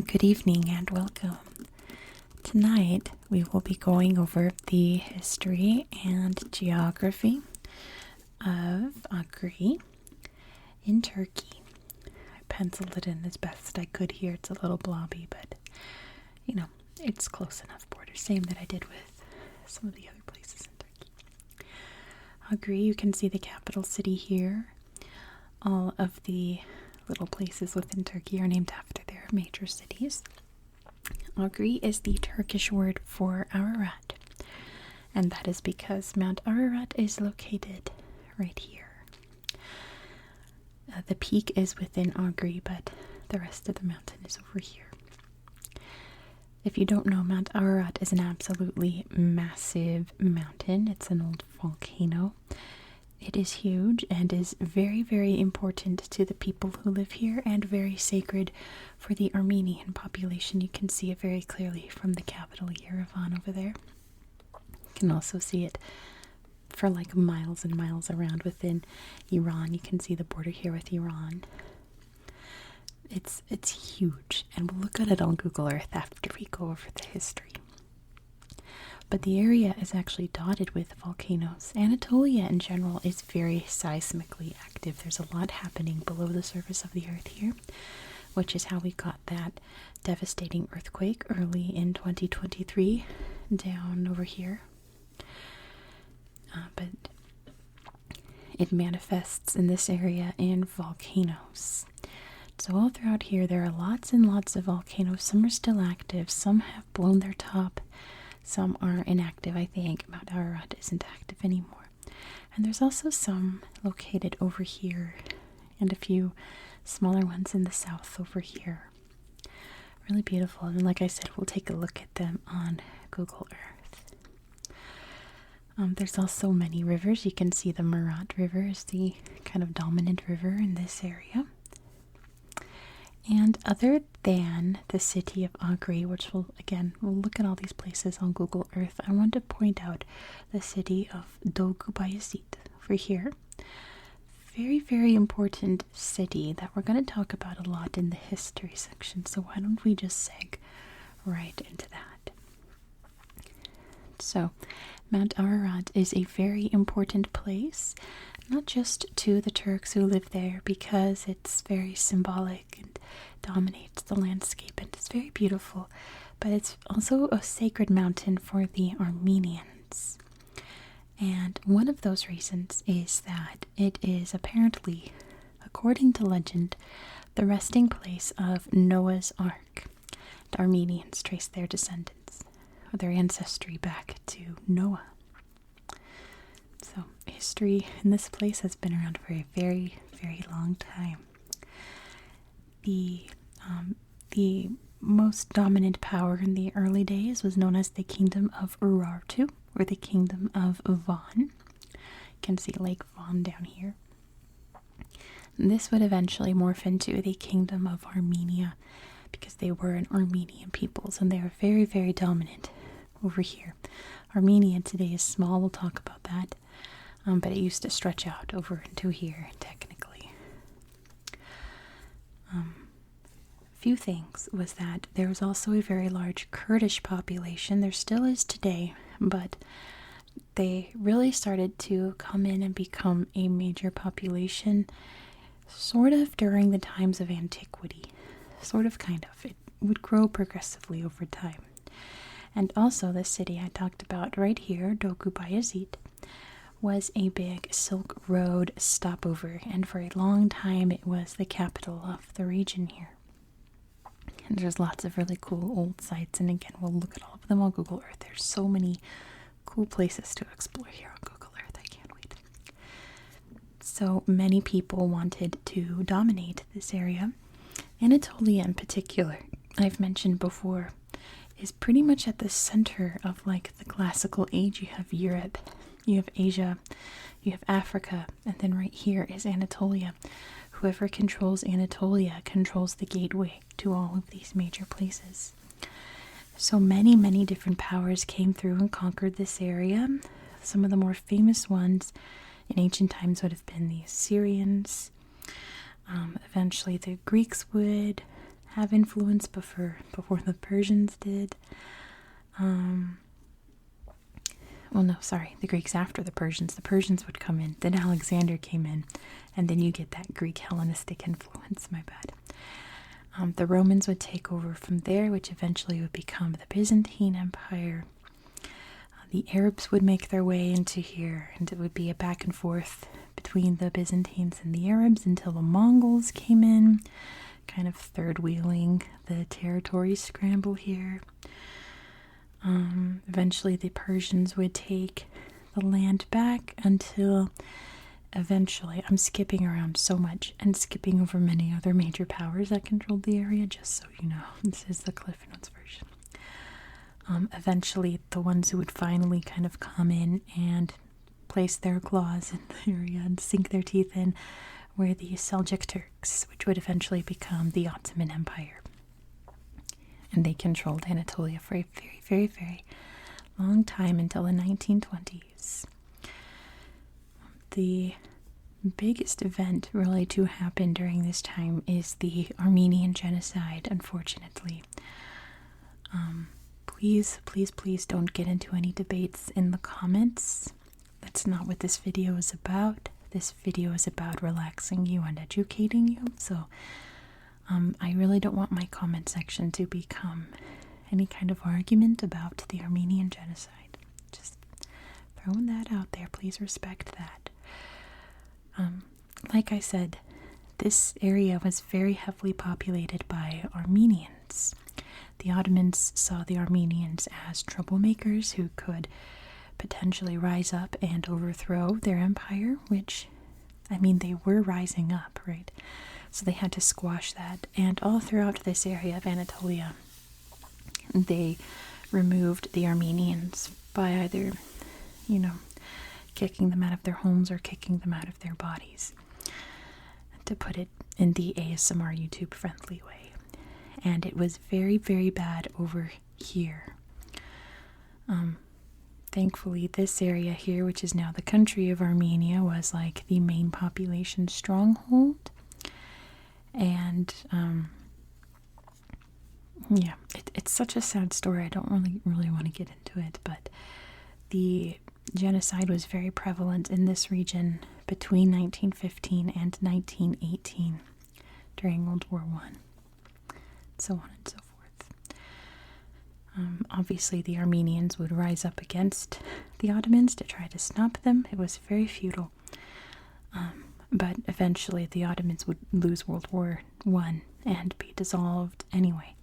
Good evening and welcome. Tonight we will be going over the history and geography of Agri in Turkey. I penciled it in as best I could here. It's a little blobby, but it's close enough border. Same that I did with some of the other places in Turkey. Agri, you can see the capital city here. All of the little places within Turkey are named after their major cities. Agri is the Turkish word for Ararat, and that is because Mount Ararat is located right here. The peak is within Agri, but the rest of the mountain is over here. If you don't know, Mount Ararat is an absolutely massive mountain. It's an old volcano. It is huge and is very, very important to the people who live here and very sacred for the Armenian population. You can see it very clearly from the capital Yerevan over there. You can also see it for like miles and miles around within Iran. You can see the border here with Iran. It's huge, and we'll look at it on Google Earth after we go over the history. But the area is actually dotted with volcanoes. Anatolia in general is very seismically active. There's a lot happening below the surface of the earth here, which is how we got that devastating earthquake early in 2023 down over here. But it manifests in this area in volcanoes. So all throughout here there are lots and lots of volcanoes. Some are still active, some have blown their top. Some are inactive, I think. Mount Ararat isn't active anymore. And there's also some located over here and a few smaller ones in the south over here. Really beautiful. And like I said, we'll take a look at them on Google Earth. There's also many rivers. You can see the Murat River is the kind of dominant river in this area. And other than the city of Agri, which we'll look at all these places on Google Earth, I want to point out the city of Doğu Bayezid over here. Very, very important city that we're going to talk about a lot in the history section. So why don't we just seg right into that? So Mount Ararat is a very important place, not just to the Turks who live there, because it's very symbolic and dominates the landscape and it's very beautiful, but it's also a sacred mountain for the Armenians. And one of those reasons is that it is apparently, according to legend, the resting place of Noah's Ark. The Armenians trace their descendants, or their ancestry, back to Noah. So history in this place has been around for a very, very long time. The most dominant power in the early days was known as the Kingdom of Urartu, or the Kingdom of Van. You can see Lake Van down here. And this would eventually morph into the Kingdom of Armenia, because they were an Armenian peoples, and they are very, very dominant over here. Armenia today is small, we'll talk about that, but it used to stretch out over into here, technically. Few things was that there was also a very large Kurdish population. There still is today, but they really started to come in and become a major population sort of during the times of antiquity. Kind of. It would grow progressively over time. And also the city I talked about right here, Doğu Bayezid, was a big Silk Road stopover, and for a long time it was the capital of the region here. And there's lots of really cool old sites, and again, we'll look at all of them on Google Earth. There's so many cool places to explore here on Google Earth. I can't wait. So many people wanted to dominate this area. Anatolia in particular, I've mentioned before, is pretty much at the center of like the classical age. You have Europe, you have Asia, you have Africa, and then right here is Anatolia. Whoever controls Anatolia controls the gateway to all of these major places. So many, many different powers came through and conquered this area. Some of the more famous ones in ancient times would have been the Assyrians. Eventually the Greeks would have influence before the Persians did. Well, no, sorry, the Greeks after the Persians. The Persians would come in, then Alexander came in, and then you get that Greek Hellenistic influence, my bad. The Romans would take over from there, which eventually would become the Byzantine Empire. The Arabs would make their way into here, and it would be a back and forth between the Byzantines and the Arabs until the Mongols came in, kind of third-wheeling the territory scramble here. Eventually the Persians would take the land back until eventually, I'm skipping around so much and skipping over many other major powers that controlled the area, just so you know. This is the Cliff Notes version. Eventually, the ones who would finally kind of come in and place their claws in the area and sink their teeth in were the Seljuk Turks, which would eventually become the Ottoman Empire. And they controlled Anatolia for a very, very, very long time until the 1920s. The biggest event really to happen during this time is the Armenian genocide, unfortunately. Please, please, please don't get into any debates in the comments. That's not what this video is about. This video is about relaxing you and educating you. So I really don't want my comment section to become any kind of argument about the Armenian genocide. Just throwing that out there. Please respect that. Like I said, this area was very heavily populated by Armenians. The Ottomans saw the Armenians as troublemakers who could potentially rise up and overthrow their empire, which, I mean, they were rising up, right? So they had to squash that. And all throughout this area of Anatolia, they removed the Armenians by either, kicking them out of their homes or kicking them out of their bodies, to put it in the ASMR YouTube friendly way. And it was very, very bad over here. Thankfully, this area here, which is now the country of Armenia, was like the main population stronghold. And it's such a sad story. I don't really want to get into it, but the genocide was very prevalent in this region between 1915 and 1918 during World War I, so on and so forth. Obviously, the Armenians would rise up against the Ottomans to try to stop them. It was very futile. But eventually the Ottomans would lose World War I and be dissolved anyway.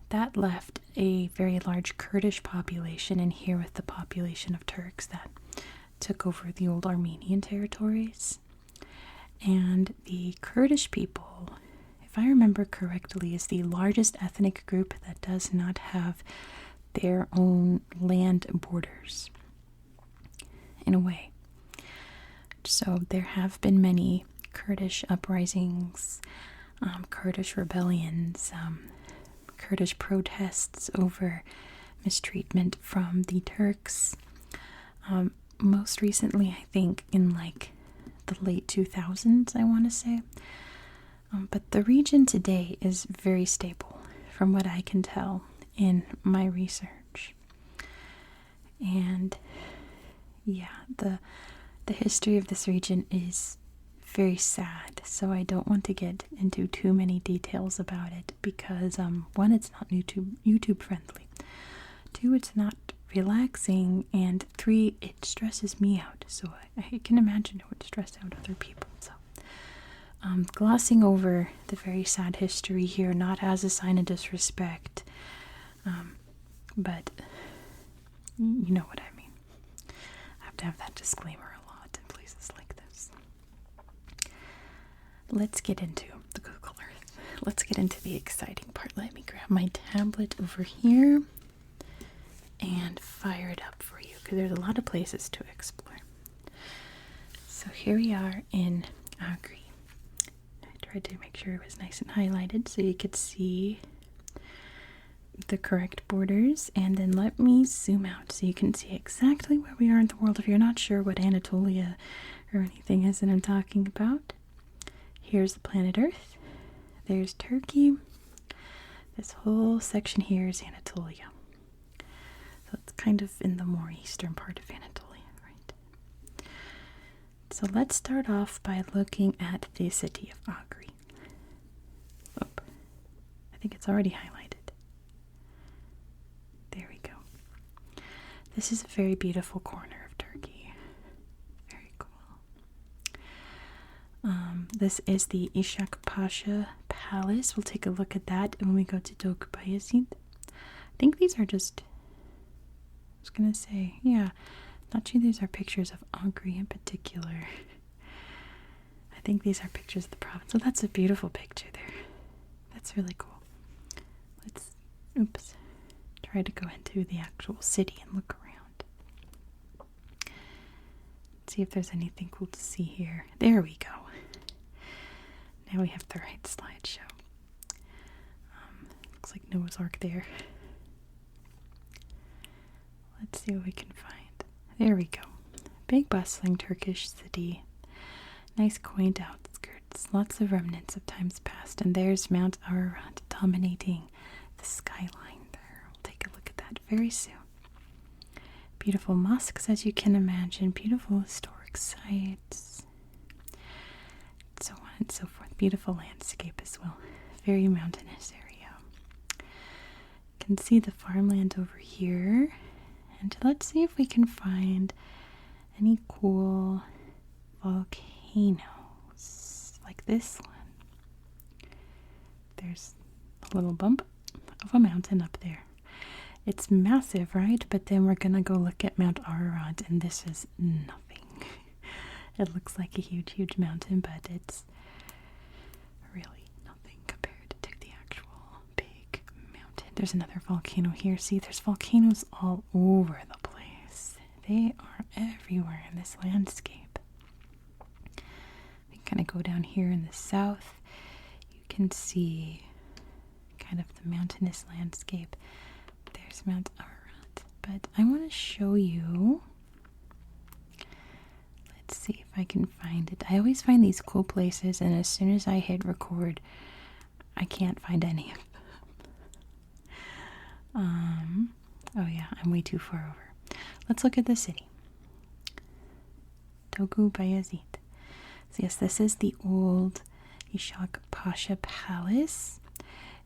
That left a very large Kurdish population in here with the population of Turks that took over the old Armenian territories. And the Kurdish people, if I remember correctly, is the largest ethnic group that does not have their own land borders, in a way. So there have been many Kurdish uprisings, Kurdish rebellions, Kurdish protests over mistreatment from the Turks. Most recently, I think, in like the late 2000s, I want to say. But the region today is very stable, from what I can tell in my research. And yeah, the history of this region is very sad, so I don't want to get into too many details about it because, one, it's not YouTube friendly, two, it's not relaxing, and three, it stresses me out, so I can imagine it would stress out other people. So glossing over the very sad history here, not as a sign of disrespect, but you know what I mean. I have to have that disclaimer a lot in places like this. Let's get into the Google Earth. Let's get into the exciting part. Let me grab my tablet over here and fire it up for you, because there's a lot of places to explore. So here we are in Agri. I tried to make sure it was nice and highlighted so you could see the correct borders, and then let me zoom out so you can see exactly where we are in the world if you're not sure what Anatolia or anything is that I'm talking about. Here's the planet Earth. There's Turkey. This whole section here is Anatolia. So it's kind of in the more eastern part of Anatolia, right? So let's start off by looking at the city of Agri. Oh, I think it's already highlighted. There we go. This is a very beautiful corner of Turkey. Very cool. This is the Ishak Pasha Palace. We'll take a look at that when we go to Doğu Bayezid. I think these are just, I was going to say, yeah, not sure these are pictures of Agri in particular. I think these are pictures of the province. So that's a beautiful picture there. That's really cool. Let's, try to go into the actual city and look around. See if there's anything cool to see here. There we go. Now we have the right slideshow. Looks like Noah's Ark there. Let's see what we can find. There we go. Big bustling Turkish city. Nice quaint outskirts. Lots of remnants of times past. And there's Mount Ararat dominating the skyline there. We'll take a look at that very soon. Beautiful mosques, as you can imagine. Beautiful historic sites. So on and so forth. Beautiful landscape as well. Very mountainous area. You can see the farmland over here. And let's see if we can find any cool volcanoes like this one. There's a little bump of a mountain up there. It's massive, right? But then we're gonna go look at Mount Ararat, and this is nothing. It looks like a huge, huge mountain, but it's really nothing compared to the actual big mountain. There's another volcano here. See, there's volcanoes all over the place. They are everywhere in this landscape. We kind of go down here in the south. You can see kind of the mountainous landscape. There's Mount Ararat. But I want to show you. Let's see if I can find it. I always find these cool places, and as soon as I hit record, I can't find any of them. Oh yeah, I'm way too far over. Let's look at the city. Doğu Bayezid. So yes, this is the old Ishak Pasha Palace.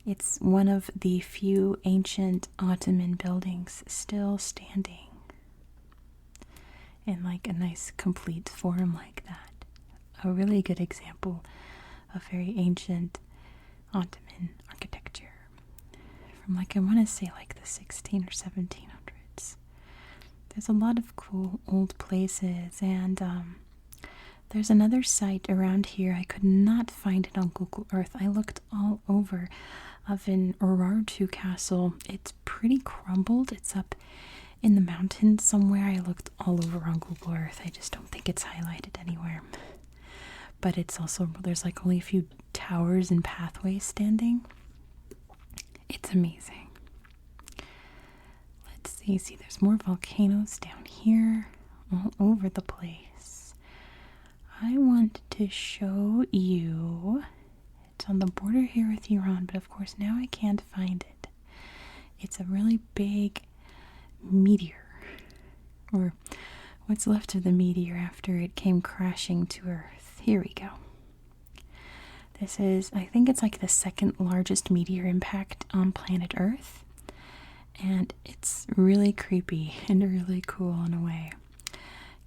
It's one of the few ancient Ottoman buildings still standing in like a nice complete form like that. A really good example of very ancient Ottoman architecture from like, I want to say like the 16 or 1700s. There's a lot of cool old places, and there's another site around here. I could not find it on Google Earth. I looked all over, of an Ararat castle. It's pretty crumbled. It's up in the mountains somewhere. I looked all over on Google Earth. I just don't think it's highlighted anywhere. But it's also, there's like only a few towers and pathways standing. It's amazing. Let's see, there's more volcanoes down here, all over the place. I want to show you, it's on the border here with Iran, but of course now I can't find it. It's a really big meteor, or what's left of the meteor after it came crashing to Earth. Here we go. This is, I think it's like the second largest meteor impact on planet Earth. And it's really creepy and really cool in a way.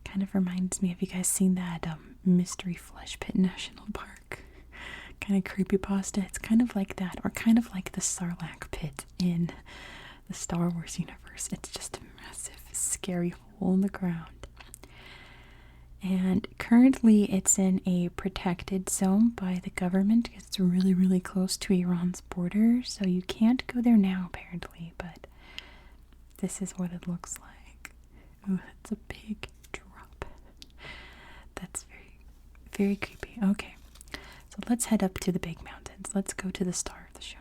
Kind of reminds me, have you guys seen that Mystery Flesh Pit National Park? Kind of creepypasta. It's kind of like that, or kind of like the Sarlacc pit in the Star Wars universe. It's just a massive, scary hole in the ground. And currently it's in a protected zone by the government because it's really, really close to Iran's border. So you can't go there now, apparently, but this is what it looks like. Oh, it's a big drop. That's very, very creepy. Okay, so let's head up to the big mountains. Let's go to the star of the show.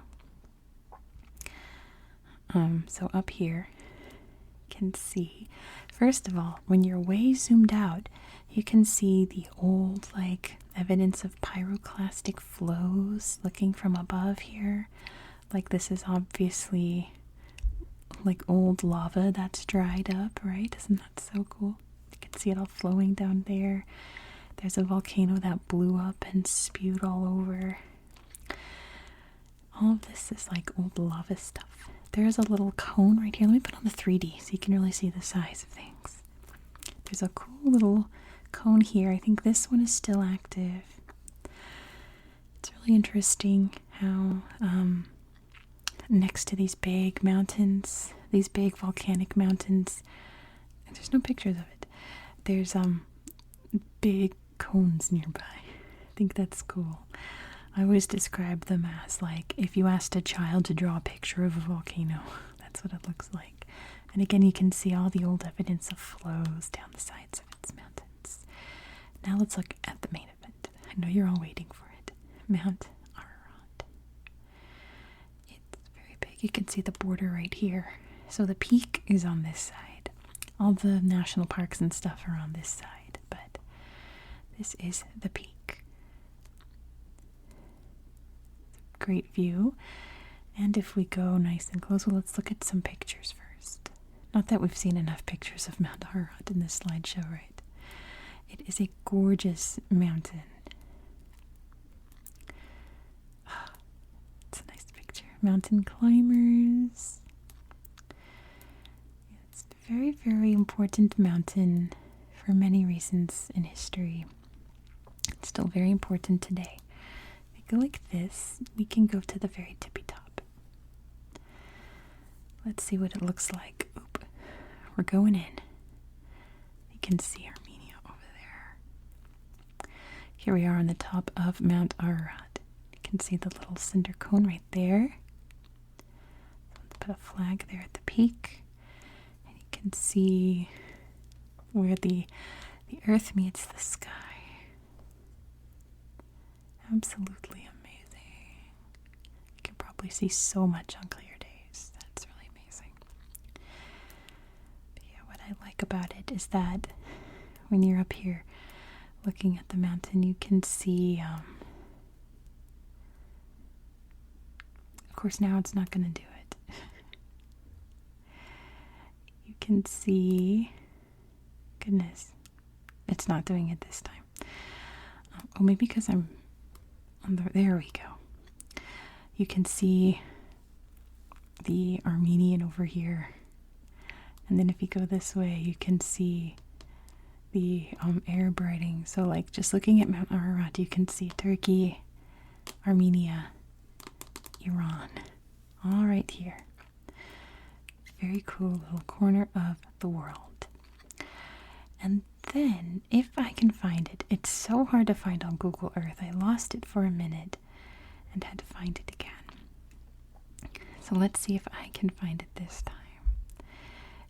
So up here, you can see, first of all, when you're way zoomed out, you can see the old, like, evidence of pyroclastic flows looking from above here. Like this is obviously like old lava that's dried up, right? Isn't that so cool? You can see it all flowing down there. There's a volcano that blew up and spewed all over. All of this is like old lava stuff. There's a little cone right here. Let me put on the 3D so you can really see the size of things. There's a cool little cone here. I think this one is still active. It's really interesting how next to these big mountains, these big volcanic mountains, and there's no pictures of it, there's big cones nearby. I think that's cool. I always describe them as like if you asked a child to draw a picture of a volcano, that's what it looks like. And again, you can see all the old evidence of flows down the sides of its mountains. Now let's look at the main event. I know you're all waiting for it. Mount Ararat. It's very big. You can see the border right here. So the peak is on this side. All the national parks and stuff are on this side, but this is the peak. Great view. And if we go nice and close, well, let's look at some pictures first. Not that we've seen enough pictures of Mount Ararat in this slideshow, right? It is a gorgeous mountain. It's a nice picture. Mountain climbers. It's a very, very important mountain for many reasons in history. It's still very important today. If we go like this, we can go to the very tippy top. Let's see what it looks like. Oop. We're going in. You can see Armenia over there. Here we are on the top of Mount Ararat. You can see the little cinder cone right there. Let's put a flag there at the peak. And you can see where the earth meets the sky. Absolutely amazing. You can probably see so much on clear days. That's really amazing. But yeah, what I like about it is that when you're up here looking at the mountain, you can see, of course now it's not going to do it. You can see, goodness, it's not doing it this time. Oh, maybe because I'm there we go. You can see the Armenian over here. And then if you go this way, you can see the Arab writing. So like just looking at Mount Ararat, you can see Turkey, Armenia, Iran, all right here. Very cool little corner of the world. And then, if I can find it, it's so hard to find on Google Earth. I lost it for a minute and had to find it again. So let's see if I can find it this time.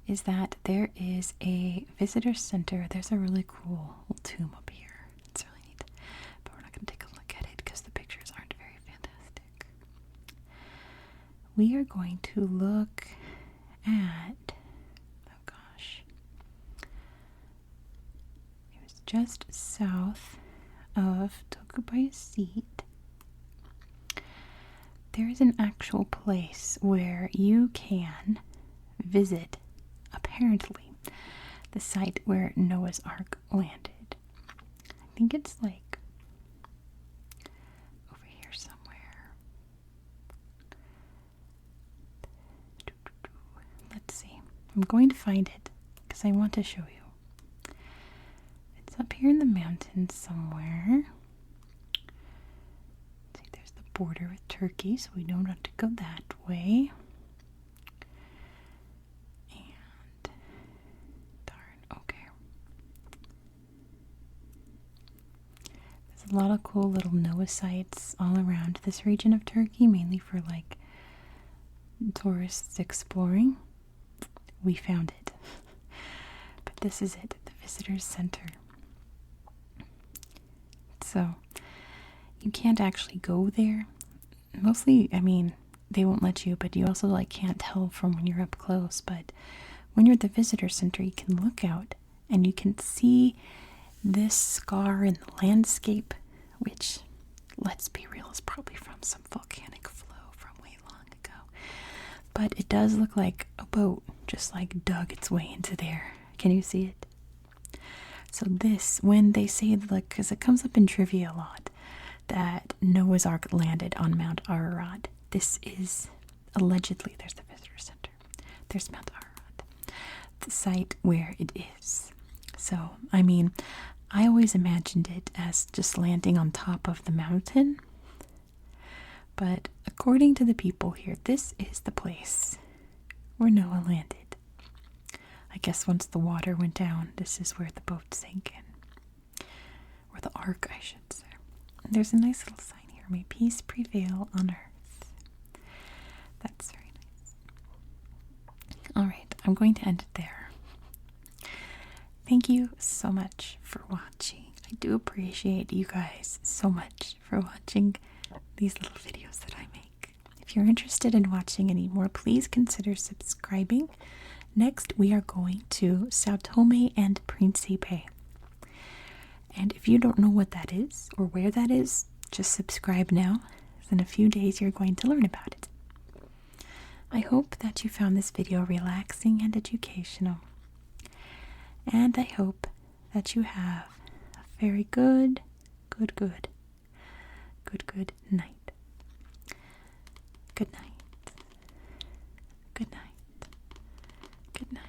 Is that there is a visitor center. There's a really cool little tomb up here. It's really neat. But we're not going to take a look at it because the pictures aren't very fantastic. We are going to look at, oh gosh, it was just south of Tokubayasit. There is an actual place where you can visit, apparently, the site where Noah's Ark landed. I think it's like over here somewhere. Let's see. I'm going to find it because I want to show you. It's up here in the mountains somewhere. See, there's the border with Turkey, so we don't have to go that way. And darn, okay. There's a lot of cool little Noah sites all around this region of Turkey, mainly for like tourists exploring. We found it. But this is it, the Visitors Center. So, you can't actually go there. Mostly, I mean, they won't let you, but you also like can't tell from when you're up close. But when you're at the Visitor Center, you can look out and you can see this scar in the landscape, which, let's be real, is probably from some volcanic flow from way long but it does look like a boat just like dug its way into there. Can you see it? So this, when they say, like, because it comes up in trivia a lot, that Noah's Ark landed on Mount Ararat. This is allegedly, there's the visitor center. There's Mount Ararat, the site where it is. So, I mean, I always imagined it as just landing on top of the mountain. But according to the people here, this is the place where Noah landed. I guess once the water went down, this is where the boat sank in. Or the ark, I should say. And there's a nice little sign here. May peace prevail on earth. That's very nice. Alright, I'm going to end it there. Thank you so much for watching. I do appreciate you guys so much for watching these little videos that I make. If you're interested in watching any more, please consider subscribing. Next, we are going to Sao Tome and Principe. And if you don't know what that is or where that is, just subscribe now. In a few days, you're going to learn about it. I hope that you found this video relaxing and educational. And I hope that you have a very good night. Good night. Good night. Good night.